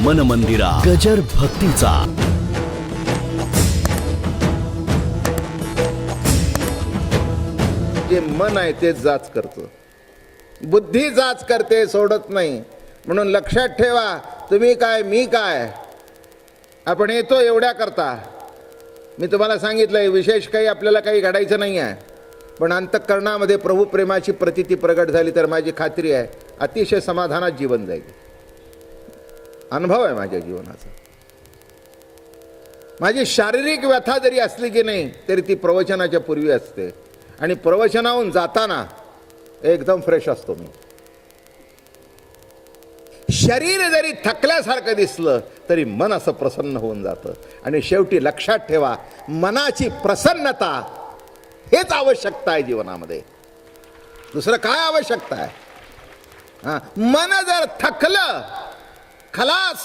मन मंदिरा गजर भक्तीचा. जे मन आहे ते जाच करतं, बुद्धी जाच करते, सोडत नाही. म्हणून लक्षात ठेवा, तुम्ही काय मी काय. आपण येतो एवढ्या करता. मी तुम्हाला सांगितलंय विशेष काही आपल्याला काही घडायचं नाही आहे, पण अंतःकरणामध्ये प्रभू प्रेमाची प्रतीती प्रगट झाली तर माझी खात्री आहे अतिशय समाधानात जीवन जाईल. अनुभव आहे माझ्या जीवनाचा. माझी शारीरिक व्यथा जरी असली की नाही तरी ती प्रवचनाच्या पूर्वी असते, आणि प्रवचनाहून जाताना एकदम फ्रेश असतो मी. शरीर जरी थकल्यासारखं दिसलं तरी मन असं प्रसन्न होऊन जातं. आणि शेवटी लक्षात ठेवा, मनाची प्रसन्नता हेच आवश्यकता आहे जीवनामध्ये, दुसरं काय आवश्यकता आहे. मन जर थकलं खलास.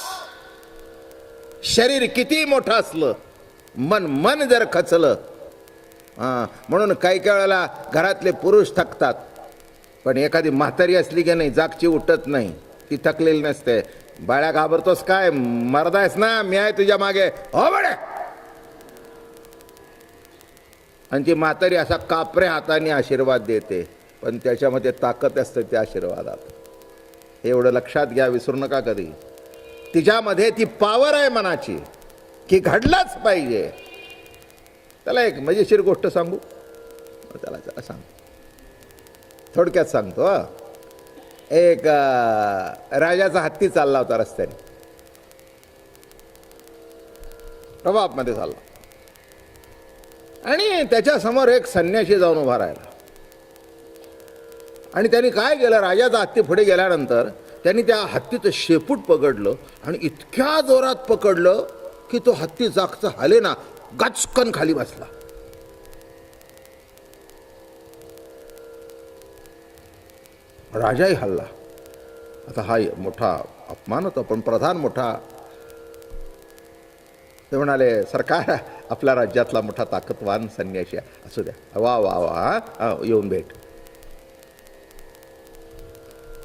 शरीर किती मोठं असलं, मन जर खचलं. म्हणून काही वेळेला घरातले पुरुष थकतात, पण एखादी म्हातारी असली की नाही जागची उठत नाही, ती थकलेली नसते. बाळ्या घाबरतोस काय, मरदायस ना, मी आहे तुझ्या मागे, हो बडे. आणि ती म्हातारी असा कापऱ्या हाताने आशीर्वाद देते, पण त्याच्यामध्ये ताकद असते त्या आशीर्वादात. एवढं लक्षात घ्या, विसरू नका कधी. तिच्यामध्ये ती पॉवर आहे मनाची की घडलंच पाहिजे. त्याला एक मजेशीर गोष्ट सांगू, त्याला सांग, थोडक्यात सांगतो. एक राजाचा हत्ती चालला होता रस्त्याने, प्रभातमध्ये चालला, आणि त्याच्या समोर एक संन्यासी जाऊन उभा राहिला. आणि त्यांनी काय केलं, राजाचा हत्ती पुढे गेल्यानंतर त्यांनी त्या हत्तीचं शेपूट पकडलं आणि इतक्या जोरात पकडलं की तो हत्ती जागचा हाले ना, गचकन खाली बसला. राजाही हल्ला. आता हा मोठा अपमान होता, पण प्रधान मोठा. ते म्हणाले, सरकार आपल्या राज्यातला मोठा ताकदवान संन्यासी असू द्या, वा वा वा, येऊन भेट.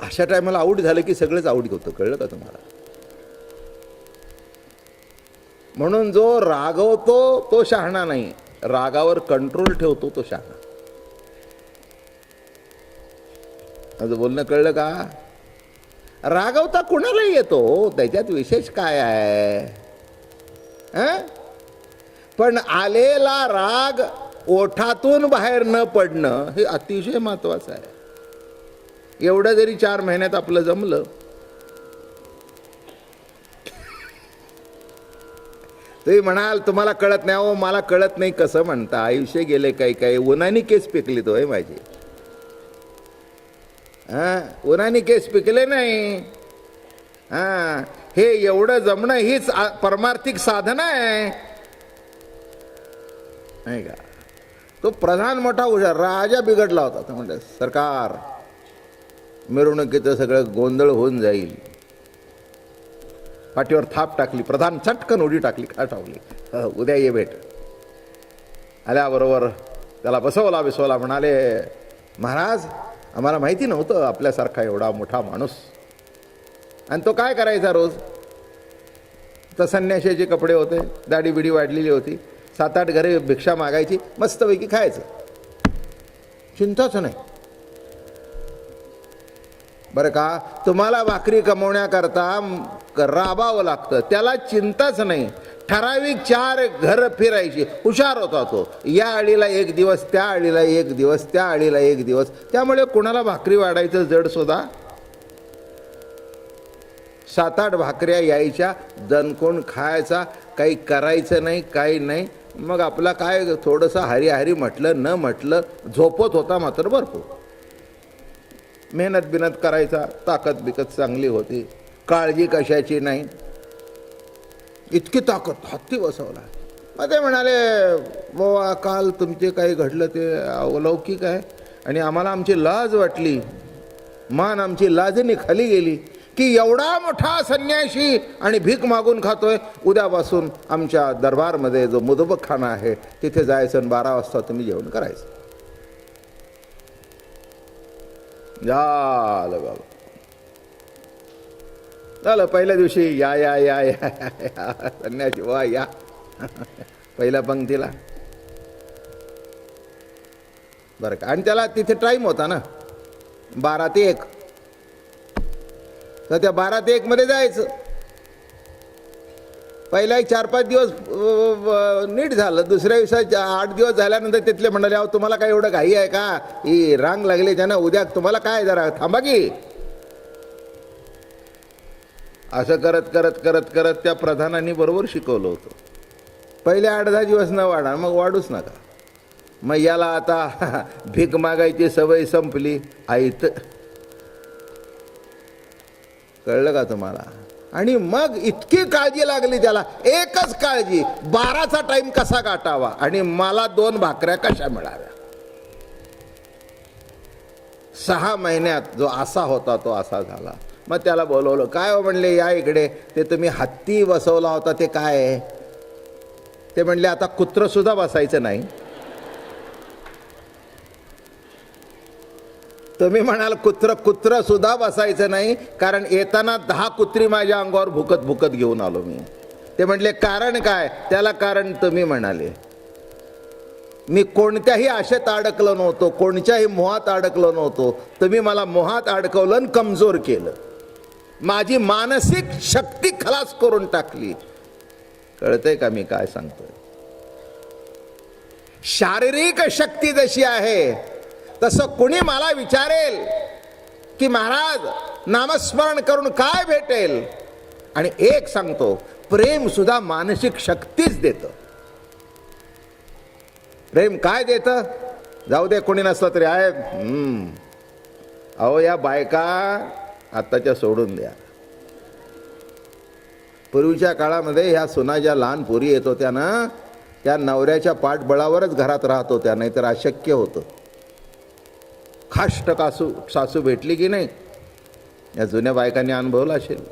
अशा टायमाला आऊट झालं की सगळंच आवडीत होतं, कळलं का तुम्हाला. म्हणून जो रागवतो तो शहाणा नाही, रागावर कंट्रोल ठेवतो तो शहाणा. माझं बोलणं कळलं का. रागवता कुणालाही येतो, त्याच्यात विशेष काय आहे. पण आलेला राग ओठातून बाहेर न पडणं हे अतिशय महत्वाचं आहे. एवढं जरी 4 महिन्यात आपलं जमलं, तुम्ही म्हणाल तुम्हाला कळत नाही. हो, मला कळत नाही कसं म्हणता, आयुष्य गेले काही काही. उन्हानी केस पिकली तो आहे माझी. उन्हानी केस पिकले नाही. हे एवढं जमणं हीच परमार्थिक साधना आहे, नाही का. तो प्रधान मोठा हुशार, राजा बिघडला होता. तो म्हणलं, सरकार मिरवणुकीचं सगळं गोंधळ होऊन जाईल. पाठीवर थाप टाकली, प्रधान चटकन उडी टाकली, खाटावली, उद्या ये भेट. आल्याबरोबर त्याला बसवला. म्हणाले, महाराज आम्हाला माहिती नव्हतं आपल्यासारखा एवढा मोठा माणूस. आणि तो काय करायचा रोज. तर संन्याशाचे कपडे होते, दाढी बिडी वाढलेली होती, 7-8 घरे भिक्षा मागायची, मस्तपैकी खायचं, चिंताच नाही. बरं का. तुम्हाला भाकरी कमवण्याकरता राबावं लागतं, त्याला चिंताच नाही. ठराविक 4 घर फिरायची, हुशार होता तो. या आळीला 1 दिवस, त्या आळीला 1 दिवस, त्या आळीला 1 दिवस. त्यामुळे कोणाला भाकरी वाढायचं जड सुद्धा. 7-8 भाकऱ्या यायच्या, दणकोण खायचा, काही करायचं नाही, काही नाही. मग आपला काय थोडंसं हरी हरी म्हटलं न म्हटलं झोपत होता मात्र भरपूर. मेहनत बिनत करायचा, ताकद बिकत चांगली होती, काळजी कशाची नाही. इतकी ताकद, हत्ती बसवला. मग ते म्हणाले, बाबा काल तुमचे काही घडलं ते अलौकिक आहे, आणि आम्हाला आमची लाज वाटली, मान आमची लाजेने खाली गेली की एवढा मोठा संन्यासी आणि भीक मागून खातोय. उद्यापासून आमच्या दरबारमध्ये जो मुदबकखाना आहे तिथे जायचं आणि 12 वाजता तुम्ही जेवण करायचं. झालं बाबा. झालं पहिल्या दिवशी या या या या या संन्यासी वा या पहिल्या पंक्तीला बरं का. आणि त्याला तिथे टाईम होता ना 12 ते 1, तर त्या 12 ते 1 मध्ये जायचं. पहिला 4-5 दिवस नीट झालं, दुसऱ्या दिवसात 8 दिवस झाल्यानंतर तिथले म्हणाले अहो तुम्हाला काय एवढं घाई आहे का, ही रांग लागली त्यानं, उद्या तुम्हाला काय जरा थांबा की. असं करत करत करत करत त्या प्रधानांनी बरोबर शिकवलं होतं. पहिले 8-10 दिवस न वाढा, मग वाढूच नका. मग याला आता भीक मागायची सवय संपली आईत, कळलं का तुम्हाला. आणि मग इतकी काळजी लागली त्याला, एकच काळजी 12चा टाइम कसा गाठावा आणि मला 2 भाकऱ्या कशा मिळाव्या. 6 महिन्यात जो असा होता तो असा झाला. मग त्याला बोलवलं, काय हो म्हणले या इकडे, ते तुम्ही हत्ती बसवला होता ते काय आहे. ते म्हणले आता कुत्रं सुद्धा बसायचं नाही. तुम्ही म्हणाल कुत्रं सुद्धा बसायचं नाही, कारण येताना 10 कुत्री माझ्या अंगावर भुकत भुकत घेऊन आलो मी. ते म्हटले कारण काय, त्याला कारण तुम्ही म्हणाले. मी कोणत्याही आशेत अडकलो नव्हतो, कोणत्याही मोहात अडकलो नव्हतो. तुम्ही मला मोहात अडकवलं आणि कमजोर केलं, माझी मानसिक शक्ती खलास करून टाकली. कळतंय का मी काय सांगतोय. शारीरिक शक्ती जशी आहे तसं कुणी मला विचारेल की महाराज नामस्मरण करून काय भेटेल, आणि एक सांगतो, प्रेम सुद्धा मानसिक शक्तीच देतं. प्रेम काय देतं, जाऊ दे कोणी नसलं तरी आहे. अहो या बायका आत्ताच्या सोडून द्या. पूर्वीच्या काळामध्ये ह्या सुना ज्या लहान पोरी येत होत्या ना, त्या नवऱ्याच्या पाठबळावरच घरात राहत होत्या, नाहीतर अशक्य होतं. खाष्ट सासू भेटली की नाही, या जुन्या बायकांनी अनुभवला असेल.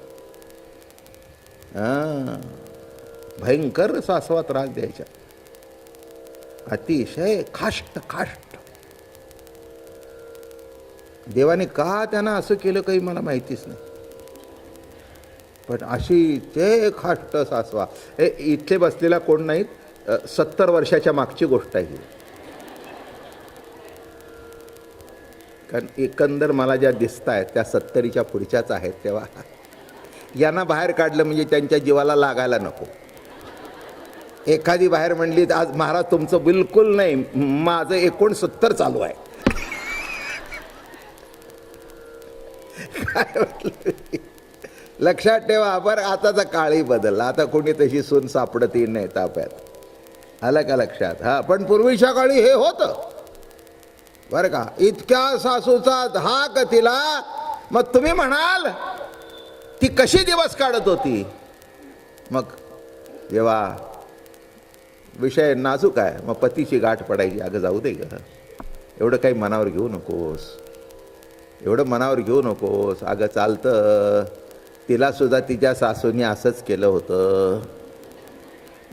भयंकर सासवा त्रास द्यायच्या, अतिशय खाष्ट. देवाने का त्यांना असं केलं काही मला माहितीच नाही, पण अशी ते खाष्ट सासवा. हे इथे बसलेला कोण नाहीत, 70 वर्षाच्या मागची गोष्ट आहे. कारण एकंदर मला ज्या दिसत आहेत त्या 70च्या पुढच्याच आहेत. तेव्हा यांना बाहेर काढलं म्हणजे त्यांच्या जीवाला लागायला नको. एखादी बाहेर म्हणली आज महाराज तुमचं बिलकुल नाही, माझं 69 चालू आहे. काय म्हटलं, लक्षात ठेवा. बरं आताचा काळही बदलला, आता कोणी तशी सून सापडतही नाही ताप्यात. आलं का लक्षात. हा, पण पूर्वीच्या काळी हे होतं बरं का. इतक्या सासूचा धाक तिला. मग तुम्ही म्हणाल ती कशी दिवस काढत होती. मग जेव्हा विषय नाजूक आहे, मग पतीची गाठ पडायची. अगं जाऊ दे ग, एवढं काही मनावर घेऊ नकोस, एवढं मनावर घेऊ नकोस. अगं चालतं, तिला सुद्धा तिच्या सासूने असंच केलं होतं,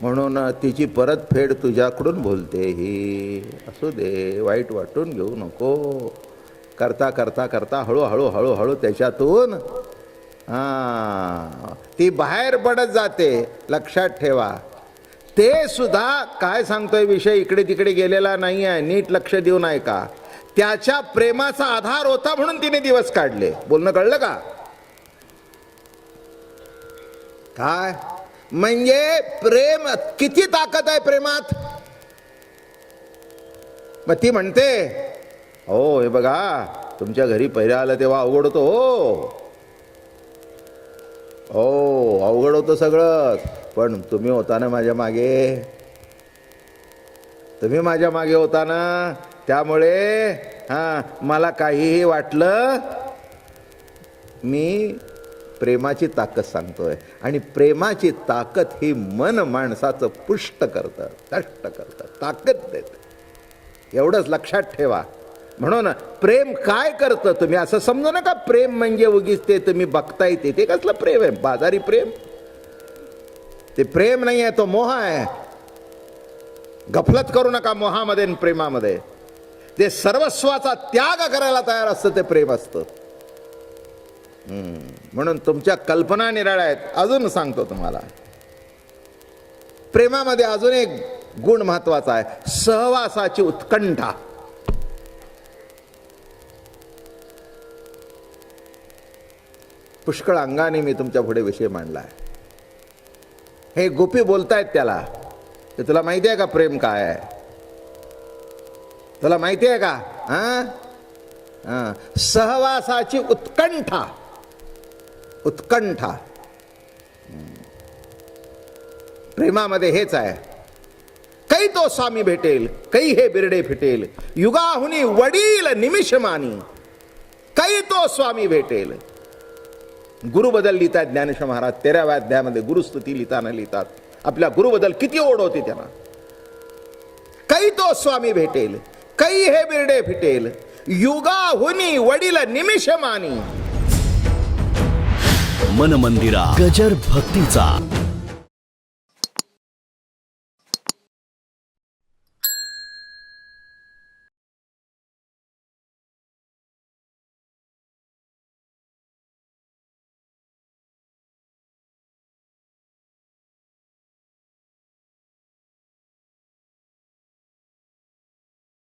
म्हणून तिची परतफेड तुझ्याकडून बोलते ही. असू दे, वाईट वाटून घेऊ नको. करता करता करता हळूहळू हळूहळू त्याच्यातून ती बाहेर पडत जाते. लक्षात ठेवा. ते सुद्धा काय सांगतोय विषय इकडे तिकडे गेलेला नाही आहे, नीट लक्ष देऊन ऐका. त्याच्या प्रेमाचा आधार होता म्हणून तिने दिवस काढले. बोलणं कळलं का. काय म्हणजे प्रेम, किती ताकद आहे प्रेमात. मग ती म्हणते हो हे बघा तुमच्या घरी पहिल्या आलं तेव्हा अवघड होतं. हो अवघड होतं सगळंच, पण तुम्ही होता ना माझ्या मागे, तुम्ही माझ्या मागे होता ना, त्यामुळे मला काहीही वाटलं. मी प्रेमाची ताकद सांगतोय, आणि प्रेमाची ताकद ही मन माणसाचं पुष्ट करतं, कष्ट करतं, ताकद देतं. एवढंच लक्षात ठेवा. म्हणून प्रेम काय करतं तुम्ही असं समजू नका. प्रेम म्हणजे उगीच ते तुम्ही बघताय ते कसलं प्रेम आहे, बाजारी प्रेम. ते प्रेम नाही आहे, तो मोह आहे. गफलत करू नका मोहामध्ये आणि प्रेमामध्ये. ते सर्वस्वाचा त्याग करायला तयार असतं ते प्रेम असतं. म्हणून तुमच्या कल्पना निराळ्या आहेत. अजून सांगतो तुम्हाला, प्रेमामध्ये अजून एक गुण महत्वाचा आहे, सहवासाची उत्कंठा. पुष्कळ अंगाने मी तुमच्या पुढे विषय मांडलाय. हे गोपी बोलतायत त्याला, की तुला माहिती आहे का प्रेम काय आहे? तुला माहिती आहे का? सहवासाची उत्कंठा. उत्कंठा प्रेमामध्ये हेच आहे. कै तो स्वामी भेटेल, कै हे बिरडे फिटेल, युगाहुनी वडील निमिषमानी, कै तो स्वामी भेटेल. गुरुबद्दल लिहितात ज्ञानेश्वर महाराज 13व्या अध्यायामध्ये. गुरुस्तुती लिहितात आपल्या गुरुबद्दल किती ओढ होती त्यांना. कै तो स्वामी भेटेल, कै हे बिरडे फिटेल, युगाहुनी वडील निमिषमानी. मन मंदिरा गजर भक्तीचा.